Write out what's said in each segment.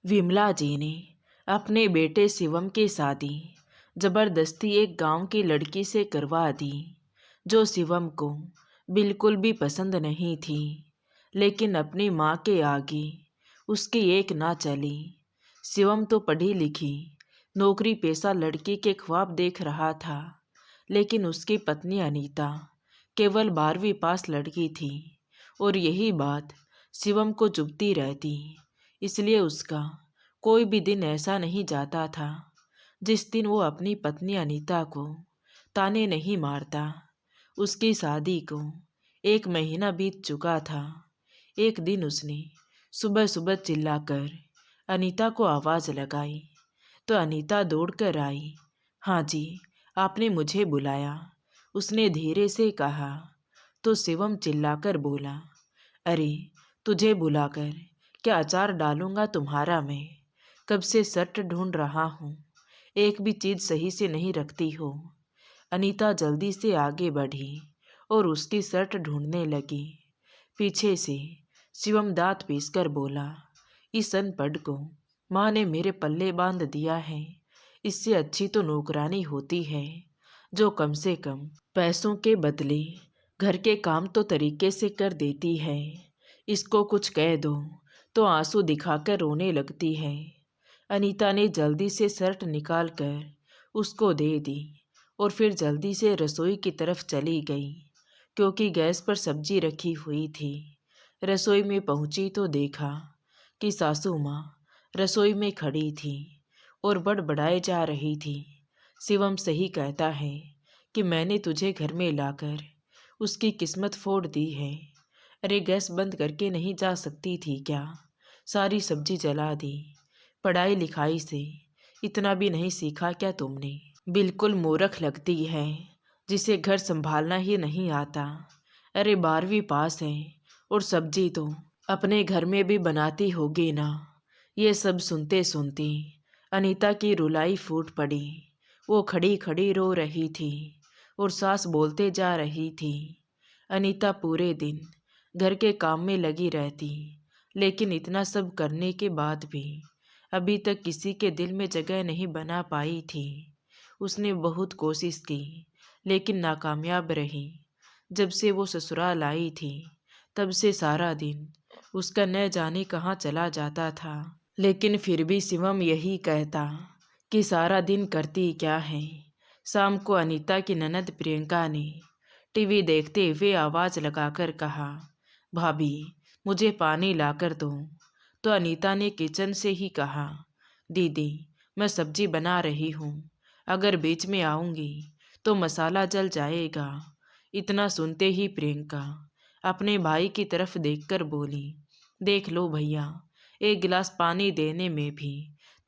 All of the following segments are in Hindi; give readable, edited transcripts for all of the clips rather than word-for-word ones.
विमला जी ने अपने बेटे शिवम की शादी जबरदस्ती एक गांव की लड़की से करवा दी, जो शिवम को बिल्कुल भी पसंद नहीं थी। लेकिन अपनी माँ के आगे उसकी एक ना चली। शिवम तो पढ़ी लिखी नौकरी पेशा लड़की के ख्वाब देख रहा था, लेकिन उसकी पत्नी अनीता केवल 12वीं पास लड़की थी और यही बात शिवम को चुभती रहती। इसलिए उसका कोई भी दिन ऐसा नहीं जाता था जिस दिन वो अपनी पत्नी अनीता को ताने नहीं मारता। उसकी शादी को 1 महीना बीत चुका था। एक दिन उसने सुबह सुबह चिल्लाकर अनीता को आवाज़ लगाई तो अनीता दौड़कर आई। हाँ जी, आपने मुझे बुलाया, उसने धीरे से कहा। तो शिवम चिल्लाकर बोला, अरे तुझे बुलाकर क्या अचार डालूंगा तुम्हारा मैं? कब से शर्ट ढूंढ रहा हूँ, एक भी चीज़ सही से नहीं रखती हो। अनीता जल्दी से आगे बढ़ी और उसकी शर्ट ढूंढने लगी। पीछे से शिवम दांत पीसकर बोला, इस अनपढ़ को माँ ने मेरे पल्ले बांध दिया है। इससे अच्छी तो नौकरानी होती है, जो कम से कम पैसों के बदले घर के काम तो तरीके से कर देती है। इसको कुछ कह दो तो आंसू दिखाकर रोने लगती है। अनीता ने जल्दी से शर्ट निकाल कर उसको दे दी और फिर जल्दी से रसोई की तरफ चली गई, क्योंकि गैस पर सब्जी रखी हुई थी। रसोई में पहुंची तो देखा कि सासू माँ रसोई में खड़ी थी और बड़बड़ाए जा रही थी। शिवम सही कहता है कि मैंने तुझे घर में लाकर उसकी किस्मत फोड़ दी है। अरे गैस बंद करके नहीं जा सकती थी क्या? सारी सब्जी जला दी। पढ़ाई लिखाई से इतना भी नहीं सीखा क्या तुमने? बिल्कुल मूर्ख लगती है, जिसे घर संभालना ही नहीं आता। अरे 12वीं पास है और सब्जी तो अपने घर में भी बनाती होगी ना। ये सब सुनते सुनती अनीता की रुलाई फूट पड़ी। वो खड़ी खड़ी रो रही थी और सास बोलते जा रही थी। अनीता पूरे दिन घर के काम में लगी रहती, लेकिन इतना सब करने के बाद भी अभी तक किसी के दिल में जगह नहीं बना पाई थी। उसने बहुत कोशिश की, लेकिन नाकामयाब रही। जब से वो ससुराल आई थी, तब से सारा दिन उसका न जाने कहाँ चला जाता था। लेकिन फिर भी शिवम यही कहता कि सारा दिन करती क्या है। शाम को अनीता की ननद प्रियंका ने टीवी देखते हुए आवाज़ लगाकर कहा, भाभी मुझे पानी लाकर दो। तो अनीता ने किचन से ही कहा, दीदी मैं सब्जी बना रही हूँ, अगर बीच में आऊँगी तो मसाला जल जाएगा। इतना सुनते ही प्रियंका अपने भाई की तरफ देखकर बोली, देख लो भैया, एक गिलास पानी देने में भी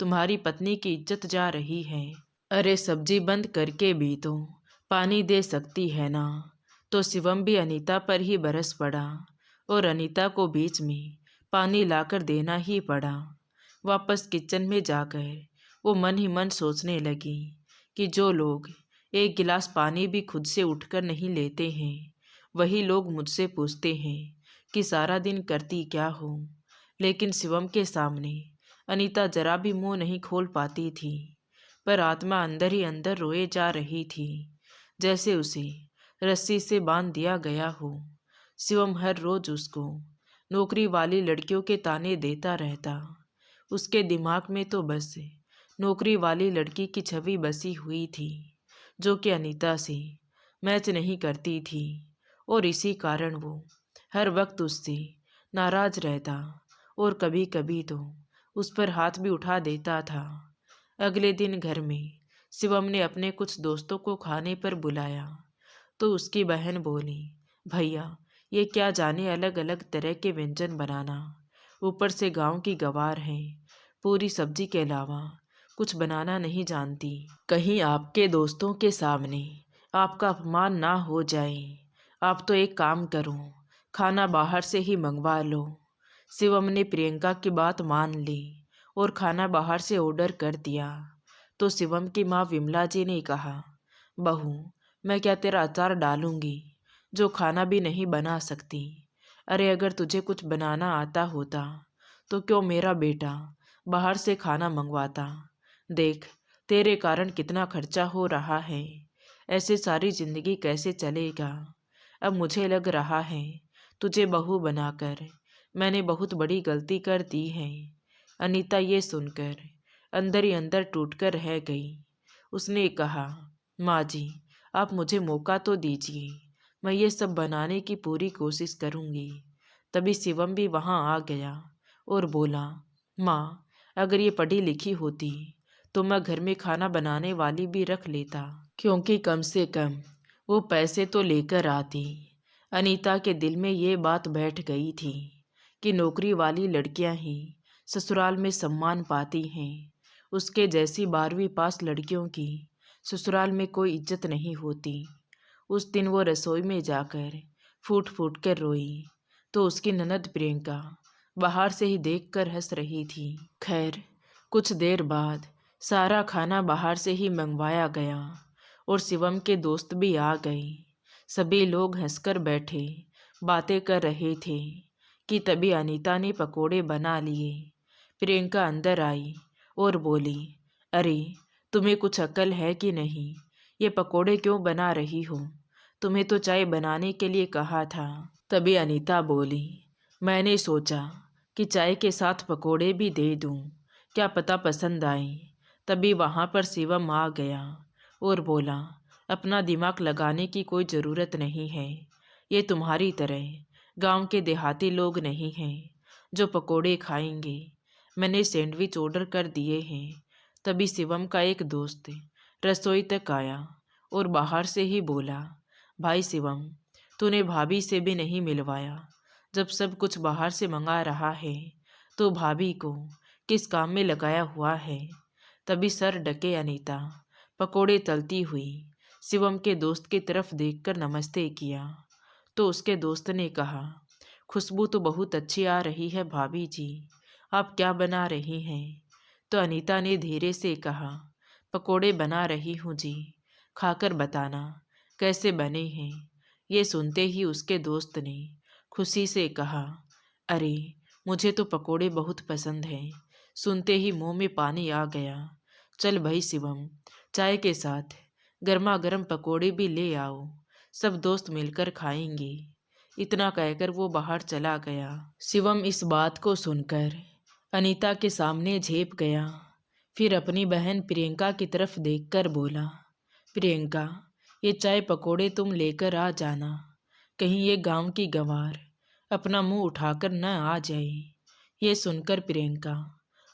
तुम्हारी पत्नी की इज्जत जा रही है। अरे सब्जी बंद करके भी तो पानी दे सकती है ना। तो शिवम भी अनीता पर ही बरस पड़ा और अनीता को बीच में पानी लाकर देना ही पड़ा। वापस किचन में जाकर वो मन ही मन सोचने लगी कि जो लोग एक गिलास पानी भी खुद से उठकर नहीं लेते हैं, वही लोग मुझसे पूछते हैं कि सारा दिन करती क्या हो। लेकिन शिवम के सामने अनीता जरा भी मुंह नहीं खोल पाती थी, पर आत्मा अंदर ही अंदर रोए जा रही थी, जैसे उसे रस्सी से बांध दिया गया हो। शिवम हर रोज उसको नौकरी वाली लड़कियों के ताने देता रहता। उसके दिमाग में तो बस नौकरी वाली लड़की की छवि बसी हुई थी, जो कि अनीता से मैच नहीं करती थी, और इसी कारण वो हर वक्त उससे नाराज रहता और कभी कभी तो उस पर हाथ भी उठा देता था। अगले दिन घर में शिवम ने अपने कुछ दोस्तों को खाने पर बुलाया, तो उसकी बहन बोली, भैया ये क्या जाने अलग अलग तरह के व्यंजन बनाना, ऊपर से गांव की गवार है, पूरी सब्जी के अलावा कुछ बनाना नहीं जानती। कहीं आपके दोस्तों के सामने आपका अपमान ना हो जाए। आप तो एक काम करो, खाना बाहर से ही मंगवा लो। शिवम ने प्रियंका की बात मान ली और खाना बाहर से ऑर्डर कर दिया। तो शिवम की माँ विमला जी ने कहा, बहू मैं क्या तेरा अचार डालूंगी, जो खाना भी नहीं बना सकती। अरे अगर तुझे कुछ बनाना आता होता तो क्यों मेरा बेटा बाहर से खाना मंगवाता। देख, तेरे कारण कितना खर्चा हो रहा है। ऐसे सारी जिंदगी कैसे चलेगा। अब मुझे लग रहा है तुझे बहू बनाकर मैंने बहुत बड़ी गलती कर दी है। अनीता ये सुनकर अंदर ही अंदर टूटकर रह गई। उसने कहा, माँ जी, आप मुझे मौका तो दीजिए, मैं ये सब बनाने की पूरी कोशिश करूँगी। तभी शिवम भी वहाँ आ गया और बोला, माँ, अगर ये पढ़ी लिखी होती तो मैं घर में खाना बनाने वाली भी रख लेता, क्योंकि कम से कम वो पैसे तो लेकर आती। अनीता के दिल में ये बात बैठ गई थी कि नौकरी वाली लड़कियां ही ससुराल में सम्मान पाती हैं। उसके जैसी 12वीं पास लड़कियों की ससुराल में कोई इज्जत नहीं होती। उस दिन वो रसोई में जाकर फूट फूट कर रोई तो उसकी ननद प्रियंका बाहर से ही देखकर हंस रही थी। खैर, कुछ देर बाद सारा खाना बाहर से ही मंगवाया गया और शिवम के दोस्त भी आ गए। सभी लोग हंसकर बैठे बातें कर रहे थे कि तभी अनीता ने पकोड़े बना लिए। प्रियंका अंदर आई और बोली, अरे, तुम्हें कुछ अक्ल है कि नहीं? ये पकोड़े क्यों बना रही हो? तुम्हें तो चाय बनाने के लिए कहा था। तभी अनीता बोली, मैंने सोचा कि चाय के साथ पकोड़े भी दे दूं, क्या पता पसंद आए। तभी वहाँ पर शिवम आ गया और बोला, अपना दिमाग लगाने की कोई ज़रूरत नहीं है। ये तुम्हारी तरह गांव के देहाती लोग नहीं हैं जो पकोड़े खाएंगे। मैंने सैंडविच ऑर्डर कर दिए हैं। तभी शिवम का एक दोस्त रसोई तक आया और बाहर से ही बोला, भाई शिवम, तूने भाभी से भी नहीं मिलवाया। जब सब कुछ बाहर से मंगा रहा है तो भाभी को किस काम में लगाया हुआ है? तभी सर ढके अनीता पकोड़े तलती हुई शिवम के दोस्त की तरफ देखकर नमस्ते किया तो उसके दोस्त ने कहा, खुशबू तो बहुत अच्छी आ रही है भाभी जी, आप क्या बना रही हैं? तो अनीता ने धीरे से कहा, पकोड़े बना रही हूँ जी, खाकर बताना कैसे बने हैं। ये सुनते ही उसके दोस्त ने खुशी से कहा, अरे, मुझे तो पकोड़े बहुत पसंद हैं। सुनते ही मुंह में पानी आ गया। चल भाई शिवम, चाय के साथ गर्मा गर्म पकोड़े भी ले आओ, सब दोस्त मिलकर खाएंगे। इतना कहकर वो बाहर चला गया। शिवम इस बात को सुनकर अनीता के सामने झेप गया। फिर अपनी बहन प्रियंका की तरफ देखकर बोला, प्रियंका, ये चाय पकोड़े तुम लेकर आ जाना, कहीं ये गांव की गंवार अपना मुंह उठाकर न आ जाए। ये सुनकर प्रियंका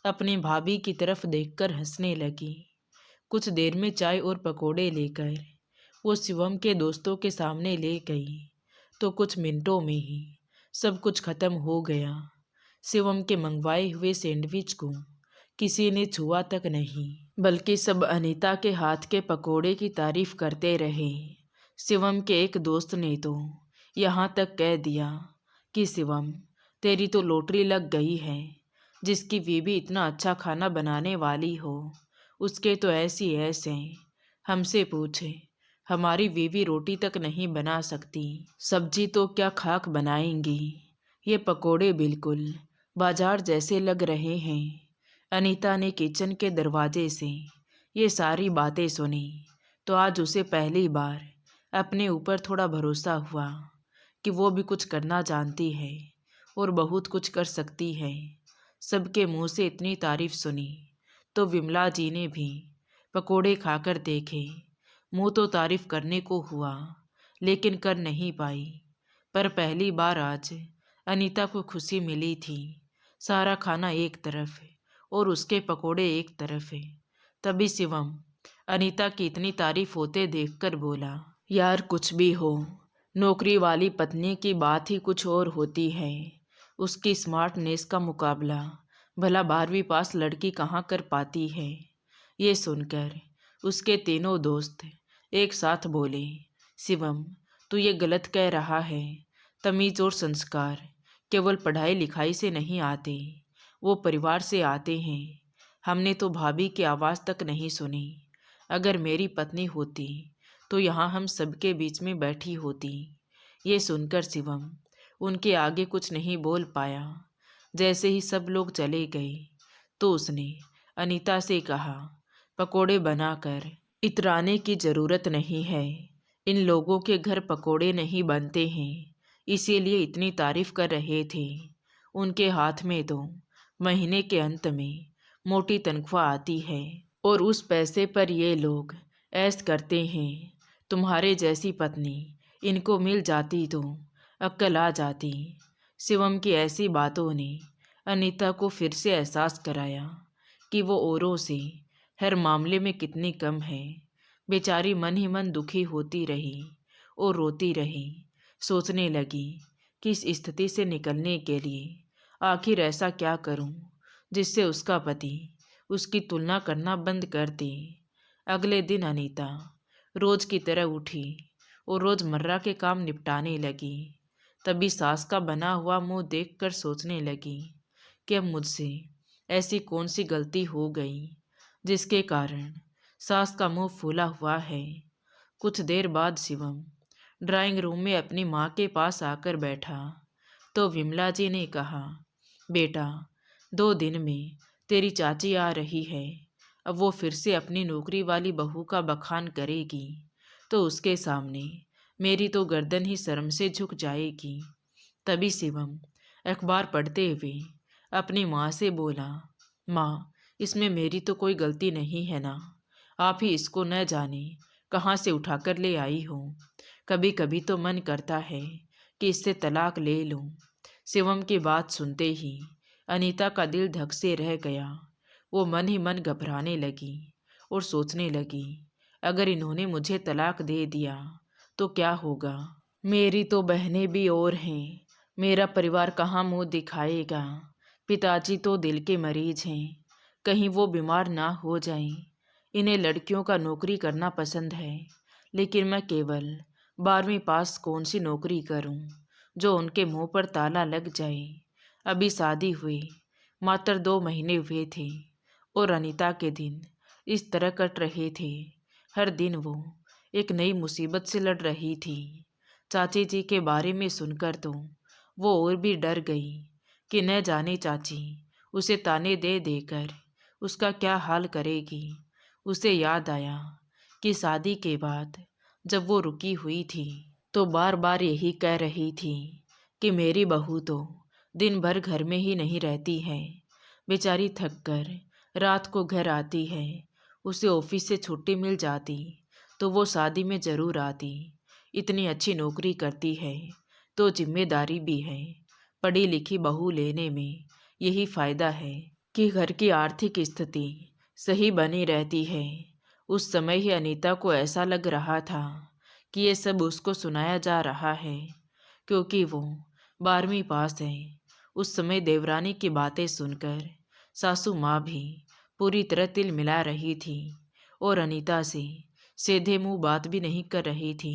अपनी भाभी की तरफ देखकर हंसने लगी। कुछ देर में चाय और पकोड़े लेकर वो शिवम के दोस्तों के सामने ले गई तो कुछ मिनटों में ही सब कुछ खत्म हो गया। शिवम के मंगवाए हुए सैंडविच को किसी ने छुआ तक नहीं, बल्कि सब अनीता के हाथ के पकोड़े की तारीफ करते रहे। शिवम के एक दोस्त ने तो यहाँ तक कह दिया कि शिवम, तेरी तो लॉटरी लग गई है, जिसकी बीवी इतना अच्छा खाना बनाने वाली हो उसके तो ऐसी ऐसे हमसे पूछे, हमारी बीवी रोटी तक नहीं बना सकती, सब्जी तो क्या खाक बनाएंगी। ये पकोड़े बिल्कुल बाजार जैसे लग रहे हैं। अनीता ने किचन के दरवाजे से ये सारी बातें सुनी तो आज उसे पहली बार अपने ऊपर थोड़ा भरोसा हुआ कि वो भी कुछ करना जानती है और बहुत कुछ कर सकती है। सबके मुंह से इतनी तारीफ सुनी तो विमला जी ने भी पकोड़े खाकर देखे। मुंह तो तारीफ करने को हुआ लेकिन कर नहीं पाई। पर पहली बार आज अनीता को खुशी मिली थी। सारा खाना एक तरफ और उसके पकोड़े एक तरफ है। तभी शिवम अनीता की इतनी तारीफ होते देखकर बोला, यार कुछ भी हो, नौकरी वाली पत्नी की बात ही कुछ और होती है। उसकी स्मार्टनेस का मुकाबला भला 12वीं पास लड़की कहाँ कर पाती है। ये सुनकर उसके तीनों दोस्त एक साथ बोले, शिवम, तू ये गलत कह रहा है। तमीज़ और संस्कार केवल पढ़ाई लिखाई से नहीं आते, वो परिवार से आते हैं। हमने तो भाभी की आवाज़ तक नहीं सुनी। अगर मेरी पत्नी होती तो यहाँ हम सबके बीच में बैठी होती। ये सुनकर शिवम उनके आगे कुछ नहीं बोल पाया। जैसे ही सब लोग चले गए तो उसने अनीता से कहा, पकोड़े बनाकर इतराने की ज़रूरत नहीं है। इन लोगों के घर पकोड़े नहीं बनते हैं, इसीलिए इतनी तारीफ कर रहे थे। उनके हाथ में तो महीने के अंत में मोटी तनख्वाह आती है और उस पैसे पर ये लोग ऐश करते हैं। तुम्हारे जैसी पत्नी इनको मिल जाती तो अक्ल आ जाती। शिवम की ऐसी बातों ने अनीता को फिर से एहसास कराया कि वो औरों से हर मामले में कितनी कम है। बेचारी मन ही मन दुखी होती रही और रोती रही। सोचने लगी कि इस स्थिति से निकलने के लिए आखिर ऐसा क्या करूं जिससे उसका पति उसकी तुलना करना बंद कर दे। अगले दिन अनीता रोज की तरह उठी और रोजमर्रा के काम निपटाने लगी। तभी सास का बना हुआ मुंह देखकर सोचने लगी कि अब मुझसे ऐसी कौन सी गलती हो गई जिसके कारण सास का मुंह फूला हुआ है। कुछ देर बाद शिवम ड्राइंग रूम में अपनी माँ के पास आकर बैठा तो विमला जी ने कहा, बेटा 2 दिन में तेरी चाची आ रही है। अब वो फिर से अपनी नौकरी वाली बहू का बखान करेगी तो उसके सामने मेरी तो गर्दन ही शर्म से झुक जाएगी। तभी शिवम अखबार पढ़ते हुए अपनी माँ से बोला, माँ इसमें मेरी तो कोई गलती नहीं है ना, आप ही इसको न जाने कहाँ से उठाकर ले आई हो। कभी कभी तो मन करता है कि इससे तलाक ले लूं। शिवम की बात सुनते ही अनीता का दिल धक से रह गया। वो मन ही मन घबराने लगी और सोचने लगी, अगर इन्होंने मुझे तलाक दे दिया तो क्या होगा। मेरी तो बहनें भी और हैं, मेरा परिवार कहाँ मुंह दिखाएगा। पिताजी तो दिल के मरीज हैं, कहीं वो बीमार ना हो जाएं। इन्हें लड़कियों का नौकरी करना पसंद है, लेकिन मैं केवल 12वीं पास कौन सी नौकरी करूं जो उनके मुंह पर ताला लग जाए। अभी शादी हुई मात्र 2 महीने हुए थे और अनीता के दिन इस तरह कट रहे थे। हर दिन वो एक नई मुसीबत से लड़ रही थी। चाची जी के बारे में सुनकर तो वो और भी डर गई कि न जाने चाची उसे ताने दे देकर उसका क्या हाल करेगी। उसे याद आया कि शादी के बाद जब वो रुकी हुई थी तो बार बार यही कह रही थी कि मेरी बहू तो दिन भर घर में ही नहीं रहती है। बेचारी थक कर रात को घर आती है। उसे ऑफिस से छुट्टी मिल जाती तो वो शादी में ज़रूर आती। इतनी अच्छी नौकरी करती है तो जिम्मेदारी भी है। पढ़ी लिखी बहू लेने में यही फ़ायदा है कि घर की आर्थिक स्थिति सही बनी रहती है। उस समय ही अनीता को ऐसा लग रहा था कि ये सब उसको सुनाया जा रहा है क्योंकि वो 12वीं पास है। उस समय देवरानी की बातें सुनकर सासू माँ भी पूरी तरह तिल मिला रही थी और अनीता से सीधे मुंह बात भी नहीं कर रही थी।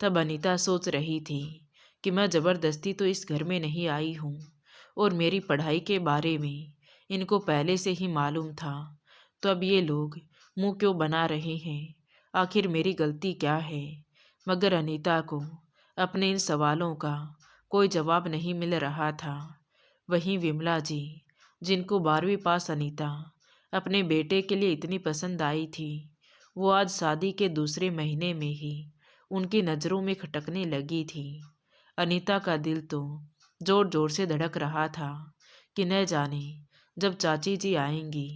तब अनीता सोच रही थी कि मैं ज़बरदस्ती तो इस घर में नहीं आई हूँ और मेरी पढ़ाई के बारे में इनको पहले से ही मालूम था, तो अब ये लोग मुंह क्यों बना रहे हैं। आखिर मेरी गलती क्या है। मगर अनीता को अपने इन सवालों का कोई जवाब नहीं मिल रहा था। वहीं विमला जी, जिनको 12वीं पास अनीता अपने बेटे के लिए इतनी पसंद आई थी, वो आज शादी के दूसरे महीने में ही उनकी नज़रों में खटकने लगी थी। अनीता का दिल तो जोर जोर से धड़क रहा था कि न जाने जब चाची जी आएंगी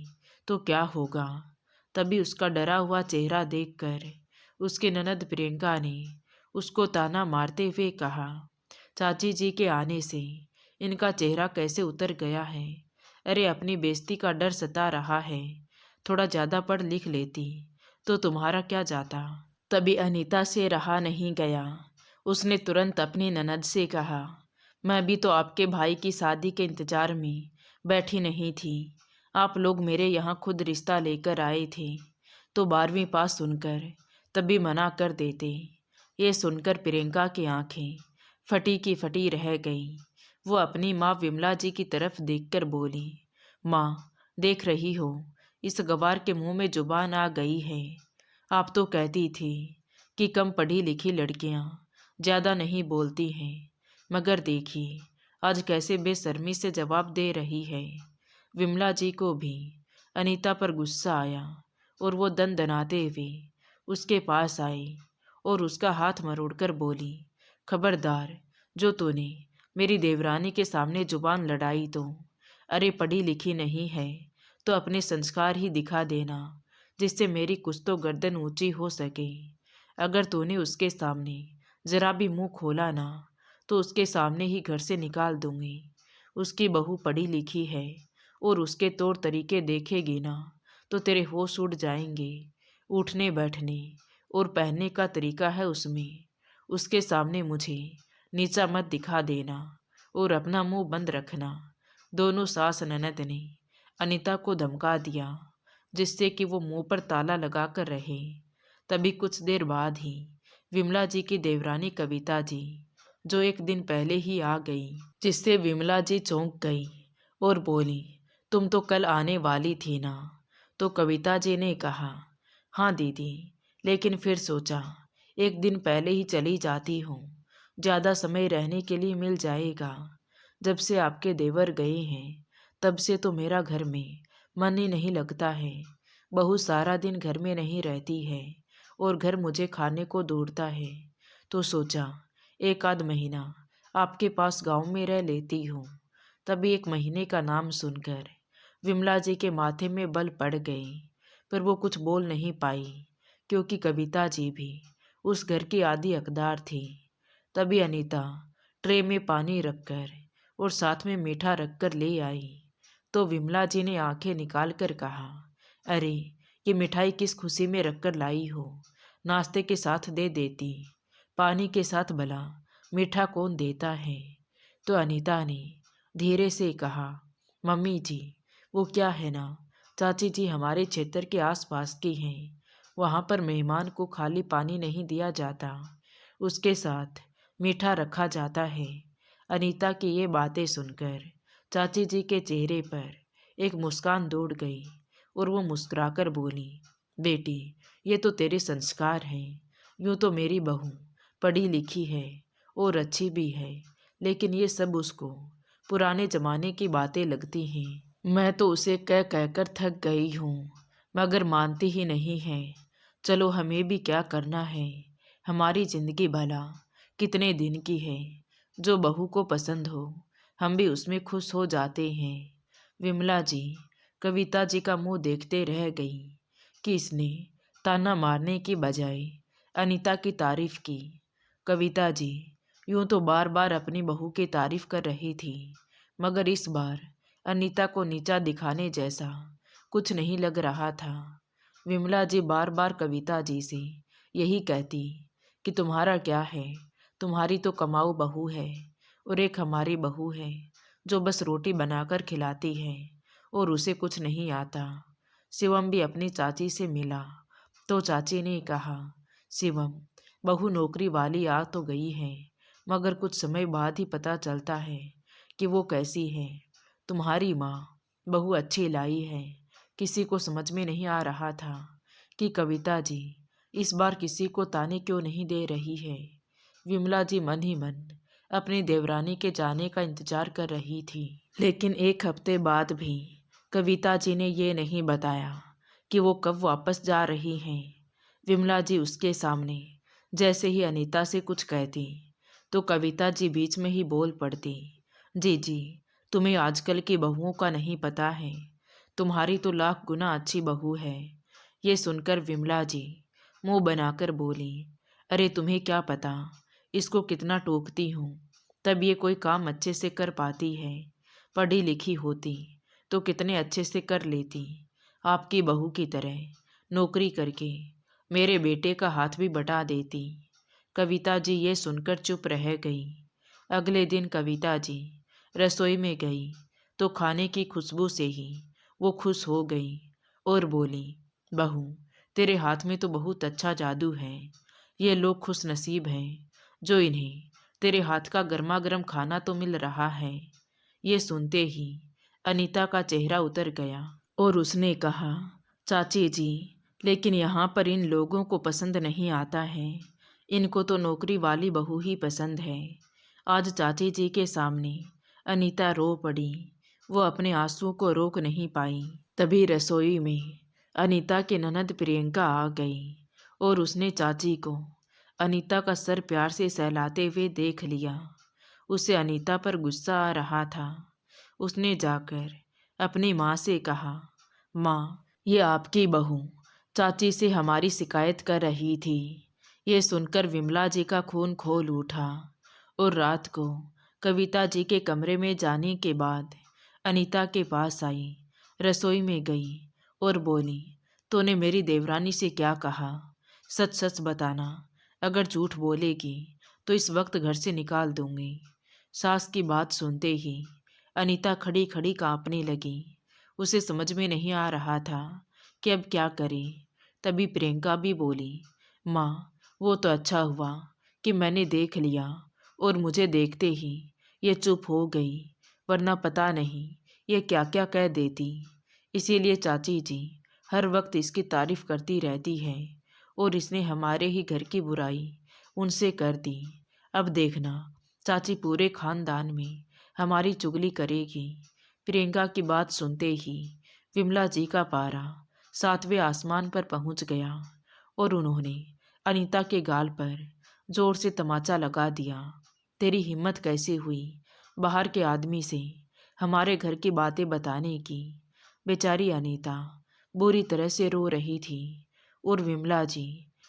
तो क्या होगा। तभी उसका डरा हुआ चेहरा देखकर उसकी ननद प्रियंका ने उसको ताना मारते हुए कहा, चाची जी के आने से इनका चेहरा कैसे उतर गया है। अरे अपनी बेइज्जती का डर सता रहा है, थोड़ा ज़्यादा पढ़ लिख लेती तो तुम्हारा क्या जाता। तभी अनीता से रहा नहीं गया। उसने तुरंत अपनी ननद से कहा, मैं भी तो आपके भाई की शादी के इंतज़ार में बैठी नहीं थी। आप लोग मेरे यहाँ खुद रिश्ता लेकर आए थे तो 12वीं पास सुनकर तभी मना कर देते। ये सुनकर प्रियंका की आंखें फटी की फटी रह गईं। वो अपनी माँ विमला जी की तरफ देखकर बोली, माँ देख रही हो इस गवार के मुंह में जुबान आ गई है। आप तो कहती थी कि कम पढ़ी लिखी लड़कियां ज़्यादा नहीं बोलती हैं, मगर देखिए आज कैसे बेशर्मी से जवाब दे रही है। विमला जी को भी अनीता पर गुस्सा आया और वो दनाते हुए उसके पास आई और उसका हाथ मरोड़कर बोली, खबरदार, जो तूने मेरी देवरानी के सामने जुबान लड़ाई तो, अरे पढ़ी लिखी नहीं है तो अपने संस्कार ही दिखा देना, जिससे मेरी कुछ तो गर्दन ऊंची हो सके। अगर तूने उसके सामने जरा भी मुंह खोला ना तो उसके सामने ही घर से निकाल दूंगी। उसकी बहू पढ़ी लिखी है और उसके तौर तरीके देखेगी ना तो तेरे होश उड़ जाएंगे। उठने बैठने और पहनने का तरीका है उसमें। उसके सामने मुझे नीचा मत दिखा देना और अपना मुंह बंद रखना। दोनों सास ननद ने अनीता को धमका दिया, जिससे कि वो मुंह पर ताला लगा कर रहे। तभी कुछ देर बाद ही विमला जी की देवरानी कविता जी, जो एक दिन पहले ही आ गई, जिससे विमला जी चौंक गई और बोली, तुम तो कल आने वाली थी ना। तो कविता जी ने कहा, हाँ दीदी, लेकिन फिर सोचा एक दिन पहले ही चली जाती हूँ, ज़्यादा समय रहने के लिए मिल जाएगा। जब से आपके देवर गए हैं तब से तो मेरा घर में मन ही नहीं लगता है। बहू सारा दिन घर में नहीं रहती है और घर मुझे खाने को दौड़ता है। तो सोचा एक आध महीना आपके पास गांव में रह लेती हूँ। तभी एक महीने का नाम सुनकर विमला जी के माथे में बल पड़ गए, पर वो कुछ बोल नहीं पाई, क्योंकि कविता जी भी उस घर की आधी हकदार थी। तभी अनीता ट्रे में पानी रखकर और साथ में मीठा रखकर ले आई। तो विमला जी ने आंखें निकाल कर कहा, अरे ये मिठाई किस खुशी में रखकर लाई हो, नाश्ते के साथ दे देती, पानी के साथ भला मीठा कौन देता है। तो अनीता ने धीरे से कहा, मम्मी जी, वो क्या है ना, चाची जी हमारे क्षेत्र के आसपास की हैं, वहाँ पर मेहमान को खाली पानी नहीं दिया जाता, उसके साथ मीठा रखा जाता है। अनीता की ये बातें सुनकर चाची जी के चेहरे पर एक मुस्कान दौड़ गई और वो मुस्कुराकर बोली, बेटी, ये तो तेरे संस्कार हैं। यूँ तो मेरी बहू पढ़ी लिखी है और अच्छी भी है, लेकिन ये सब उसको पुराने जमाने की बातें लगती हैं। मैं तो उसे कह कहकर थक गई हूँ, मगर मानती ही नहीं है। चलो, हमें भी क्या करना है, हमारी जिंदगी भला कितने दिन की है। जो बहू को पसंद हो हम भी उसमें खुश हो जाते हैं। विमला जी कविता जी का मुंह देखते रह गई कि इसने ताना मारने की बजाय अनीता की तारीफ की। कविता जी यूं तो बार बार अपनी बहू की तारीफ कर रही थी, मगर इस बार अनीता को नीचा दिखाने जैसा कुछ नहीं लग रहा था। विमला जी बार बार कविता जी से यही कहती कि तुम्हारा क्या है, तुम्हारी तो कमाऊ बहू है और एक हमारी बहू है जो बस रोटी बनाकर खिलाती है और उसे कुछ नहीं आता। शिवम भी अपनी चाची से मिला तो चाची ने कहा, शिवम, बहू नौकरी वाली आ तो गई है, मगर कुछ समय बाद ही पता चलता है कि वो कैसी है। तुम्हारी माँ बहू अच्छी लाई है। किसी को समझ में नहीं आ रहा था कि कविता जी इस बार किसी को ताने क्यों नहीं दे रही है। विमला जी मन ही मन अपनी देवरानी के जाने का इंतजार कर रही थी, लेकिन एक हफ्ते बाद भी कविता जी ने ये नहीं बताया कि वो कब वापस जा रही हैं। विमला जी उसके सामने जैसे ही अनीता से कुछ कहती तो कविता जी बीच में ही बोल पड़ती, जी जी, तुम्हें आजकल की बहुओं का नहीं पता है, तुम्हारी तो लाख गुना अच्छी बहू है। ये सुनकर विमला जी मुंह बनाकर बोली, अरे तुम्हें क्या पता इसको कितना टोकती हूँ, तब ये कोई काम अच्छे से कर पाती है। पढ़ी लिखी होती तो कितने अच्छे से कर लेती, आपकी बहू की तरह नौकरी करके मेरे बेटे का हाथ भी बटा देती। कविता जी ये सुनकर चुप रह गई। अगले दिन कविता जी रसोई में गई तो खाने की खुशबू से ही वो खुश हो गई और बोली, बहू, तेरे हाथ में तो बहुत अच्छा जादू है। ये लोग खुश नसीब हैं जो इन्हें तेरे हाथ का गर्मा गर्म खाना तो मिल रहा है। ये सुनते ही अनीता का चेहरा उतर गया और उसने कहा, चाची जी, लेकिन यहाँ पर इन लोगों को पसंद नहीं आता है, इनको तो नौकरी वाली बहू ही पसंद है। आज चाची जी के सामने अनीता रो पड़ी वो अपने आंसुओं को रोक नहीं पाई। तभी रसोई में अनीता की ननद प्रियंका आ गई और उसने चाची को अनीता का सर प्यार से सहलाते हुए देख लिया। उसे अनीता पर गुस्सा आ रहा था। उसने जाकर अपनी माँ से कहा, माँ, ये आपकी बहू चाची से हमारी शिकायत कर रही थी। ये सुनकर विमला जी का खून खौल उठा और रात को कविता जी के कमरे में जाने के बाद अनीता के पास आई, रसोई में गई और बोली, तूने मेरी देवरानी से क्या कहा? सच सच बताना, अगर झूठ बोलेगी तो इस वक्त घर से निकाल दूंगी। सास की बात सुनते ही अनीता खड़ी खड़ी कांपने लगी। उसे समझ में नहीं आ रहा था कि अब क्या करे। तभी प्रियंका भी बोली, माँ, वो तो अच्छा हुआ कि मैंने देख लिया और मुझे देखते ही ये चुप हो गई, वरना पता नहीं ये क्या क्या कह देती। इसीलिए चाची जी हर वक्त इसकी तारीफ करती रहती है और इसने हमारे ही घर की बुराई उनसे कर दी। अब देखना, चाची पूरे खानदान में हमारी चुगली करेगी। प्रियंका की बात सुनते ही विमला जी का पारा 7वें आसमान पर पहुंच गया और उन्होंने अनीता के गाल पर जोर से तमाचा लगा दिया। तेरी हिम्मत कैसे हुई बाहर के आदमी से हमारे घर की बातें बताने की? बेचारी अनीता बुरी तरह से रो रही थी और विमला जी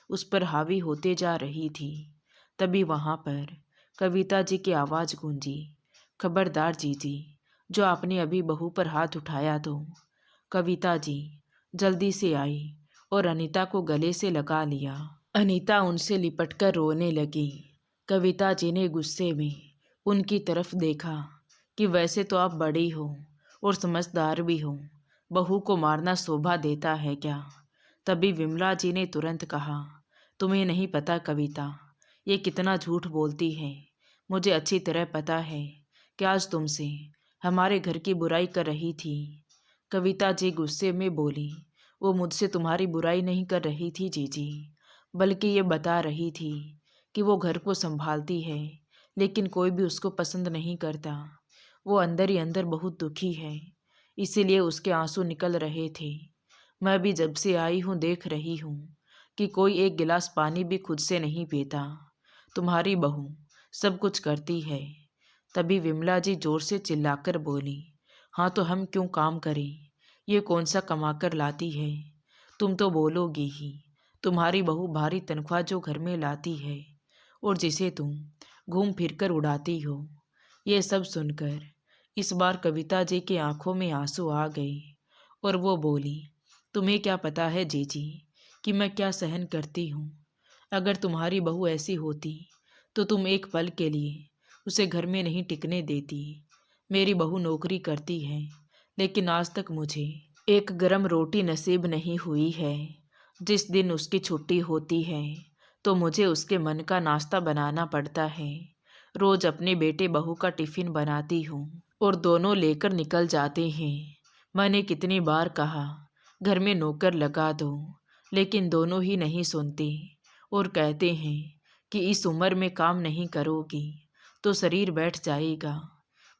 उस पर हावी होते जा रही थी। तभी वहाँ पर कविता जी की आवाज़ गूंजी, खबरदार जीजी, जो आपने अभी बहू पर हाथ उठाया तो। कविता जी जल्दी से आई और अनीता को गले से लगा लिया। अनीता उनसे लिपटकर रोने लगी। कविता जी ने गुस्से में उनकी तरफ देखा कि वैसे तो आप बड़ी हो और समझदार भी हो, बहू को मारना शोभा देता है क्या? तभी विमला जी ने तुरंत कहा, तुम्हें नहीं पता कविता, ये कितना झूठ बोलती है। मुझे अच्छी तरह पता है कि आज तुमसे हमारे घर की बुराई कर रही थी। कविता जी गुस्से में बोली, वो मुझसे तुम्हारी बुराई नहीं कर रही थी जीजी, बल्कि ये बता रही थी कि वो घर को संभालती है लेकिन कोई भी उसको पसंद नहीं करता। वो अंदर ही अंदर बहुत दुखी है, इसीलिए उसके आंसू निकल रहे थे। मैं भी जब से आई हूँ देख रही हूँ कि कोई एक गिलास पानी भी खुद से नहीं पीता। तुम्हारी बहू सब कुछ करती है। तभी विमला जी जोर से चिल्लाकर बोली, हाँ तो हम क्यों काम करें? ये कौन सा कमा कर लाती है? तुम तो बोलोगी ही। तुम्हारी बहू भारी तनख्वाह जो घर में लाती है और जिसे तुम घूम फिर कर उड़ाती हो। ये सब सुनकर इस बार कविता जी की आंखों में आंसू आ गए और वो बोली, तुम्हें क्या पता है जीजी कि मैं क्या सहन करती हूँ? अगर तुम्हारी बहू ऐसी होती तो तुम एक पल के लिए उसे घर में नहीं टिकने देती। मेरी बहू नौकरी करती है लेकिन आज तक मुझे एक गरम रोटी नसीब नहीं हुई है। जिस दिन उसकी छुट्टी होती है तो मुझे उसके मन का नाश्ता बनाना पड़ता है। रोज अपने बेटे बहू का टिफिन बनाती हूँ और दोनों लेकर निकल जाते हैं। मैंने कितनी बार कहा घर में नौकर लगा दो, लेकिन दोनों ही नहीं सुनते और कहते हैं कि इस उम्र में काम नहीं करोगी तो शरीर बैठ जाएगा।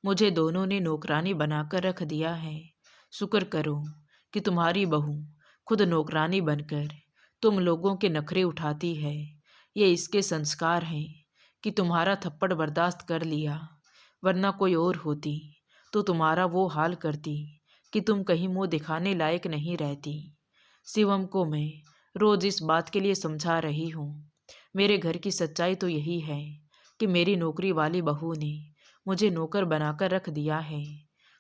मुझे दोनों ने नौकरानी बनाकर रख दिया है। शुक्र करो कि तुम्हारी बहू खुद नौकरानी बनकर तुम लोगों के नखरे उठाती है। ये इसके संस्कार हैं कि तुम्हारा थप्पड़ बर्दाश्त कर लिया, वरना कोई और होती तो तुम्हारा वो हाल करती कि तुम कहीं मुंह दिखाने लायक नहीं रहती। शिवम को मैं रोज इस बात के लिए समझा रही हूँ। मेरे घर की सच्चाई तो यही है कि मेरी नौकरी वाली बहू ने मुझे नौकर बनाकर रख दिया है।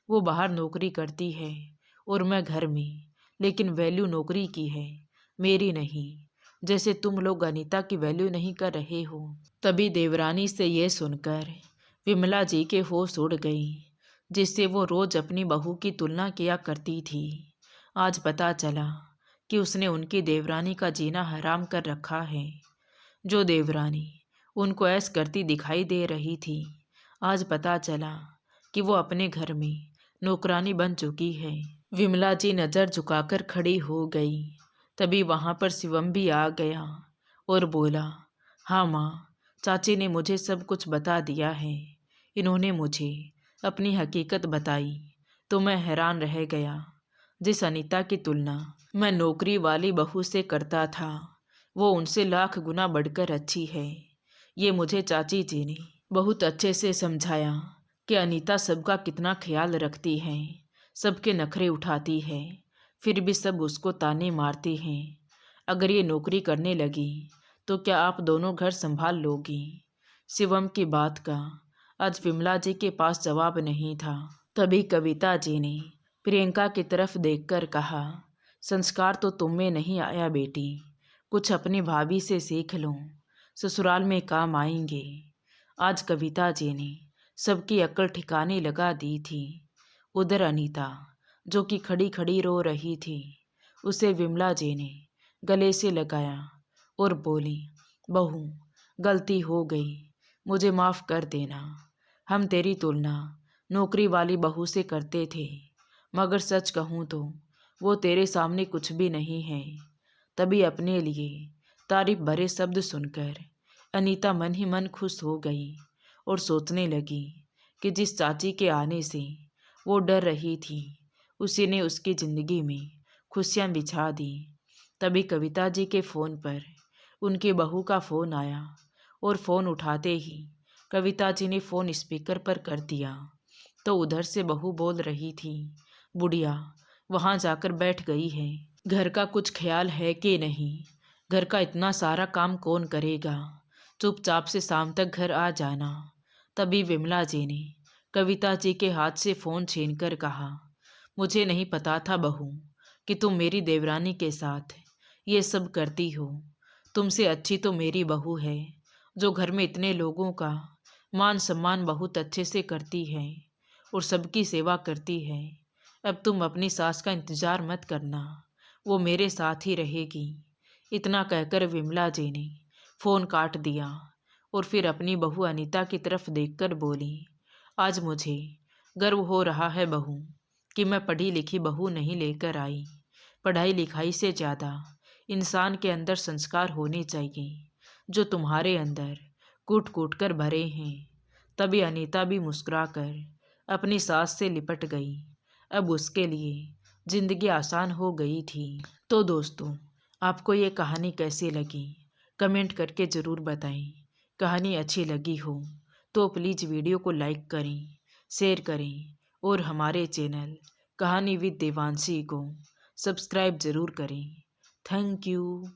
वो बाहर नौकरी करती है और मैं घर में, लेकिन वैल्यू नौकरी की है, मेरी नहीं। जैसे तुम लोग अनीता की वैल्यू नहीं कर रहे हो। तभी देवरानी से ये सुनकर विमला जी के होश उड़ गई, जिससे वो रोज अपनी बहू की तुलना किया करती थी। आज पता चला कि उसने उनकी देवरानी का जीना हराम कर रखा है। जो देवरानी उनको ऐश करती दिखाई दे रही थी, आज पता चला कि वो अपने घर में नौकरानी बन चुकी है। विमला जी नज़र झुकाकर खड़ी हो गई। तभी वहाँ पर शिवम भी आ गया और बोला, हाँ माँ, चाची ने मुझे सब कुछ बता दिया है। इन्होंने मुझे अपनी हकीकत बताई। तो मैं हैरान रह गया। जिस अनीता की तुलना मैं नौकरी वाली बहू से करता था, वो उनसे लाख गुना बढ़कर अच्छी है। ये मुझे चाची जी ने बहुत अच्छे से समझाया कि अनीता सबका कितना ख्याल रखती है, सबके नखरे उठाती है, फिर भी सब उसको ताने मारते हैं। अगर ये नौकरी करने लगी तो क्या आप दोनों घर संभाल लोगी? शिवम की बात का आज विमला जी के पास जवाब नहीं था। तभी कविता जी ने प्रियंका की तरफ देखकर कहा, संस्कार तो तुम में नहीं आया बेटी, कुछ अपनी भाभी से सीख लो, ससुराल में काम आएंगे। आज कविता जी ने सबकी अक्ल ठिकाने लगा दी थी। उधर अनीता, जो कि खड़ी खड़ी रो रही थी, उसे विमला जी ने गले से लगाया और बोली, बहू गलती हो गई, मुझे माफ़ कर देना। हम तेरी तुलना नौकरी वाली बहू से करते थे, मगर सच कहूँ तो वो तेरे सामने कुछ भी नहीं है। तभी अपने लिए तारीफ भरे शब्द सुनकर अनीता मन ही मन खुश हो गई और सोचने लगी कि जिस चाची के आने से वो डर रही थी, उसी ने उसकी ज़िंदगी में खुशियाँ बिछा दी। तभी कविता जी के फ़ोन पर उनकी बहू का फ़ोन आया और फ़ोन उठाते ही कविता जी ने फ़ोन स्पीकर पर कर दिया तो उधर से बहू बोल रही थी, बुढ़िया वहाँ जाकर बैठ गई है, घर का कुछ ख्याल है कि नहीं? घर का इतना सारा काम कौन करेगा? चुपचाप से शाम तक घर आ जाना। तभी विमला जी ने कविता जी के हाथ से फ़ोन छीनकर कहा, मुझे नहीं पता था बहू कि तुम मेरी देवरानी के साथ ये सब करती हो। तुमसे अच्छी तो मेरी बहू है, जो घर में इतने लोगों का मान सम्मान बहुत अच्छे से करती है और सबकी सेवा करती है। अब तुम अपनी सास का इंतज़ार मत करना, वो मेरे साथ ही रहेगी। इतना कहकर विमला जी ने फ़ोन काट दिया और फिर अपनी बहू अनीता की तरफ देखकर बोली, आज मुझे गर्व हो रहा है बहू कि मैं पढ़ी लिखी बहू नहीं लेकर आई। पढ़ाई लिखाई से ज़्यादा इंसान के अंदर संस्कार होने चाहिए, जो तुम्हारे अंदर कूट कूट कर भरे हैं। तभी अनीता भी मुस्कुराकर अपनी सास से लिपट गई। अब उसके लिए ज़िंदगी आसान हो गई थी। तो दोस्तों, आपको ये कहानी कैसी लगी कमेंट करके ज़रूर बताएं। कहानी अच्छी लगी हो तो प्लीज़ वीडियो को लाइक करें, शेयर करें और हमारे चैनल कहानी विद देवांशी को सब्सक्राइब ज़रूर करें। Thank you.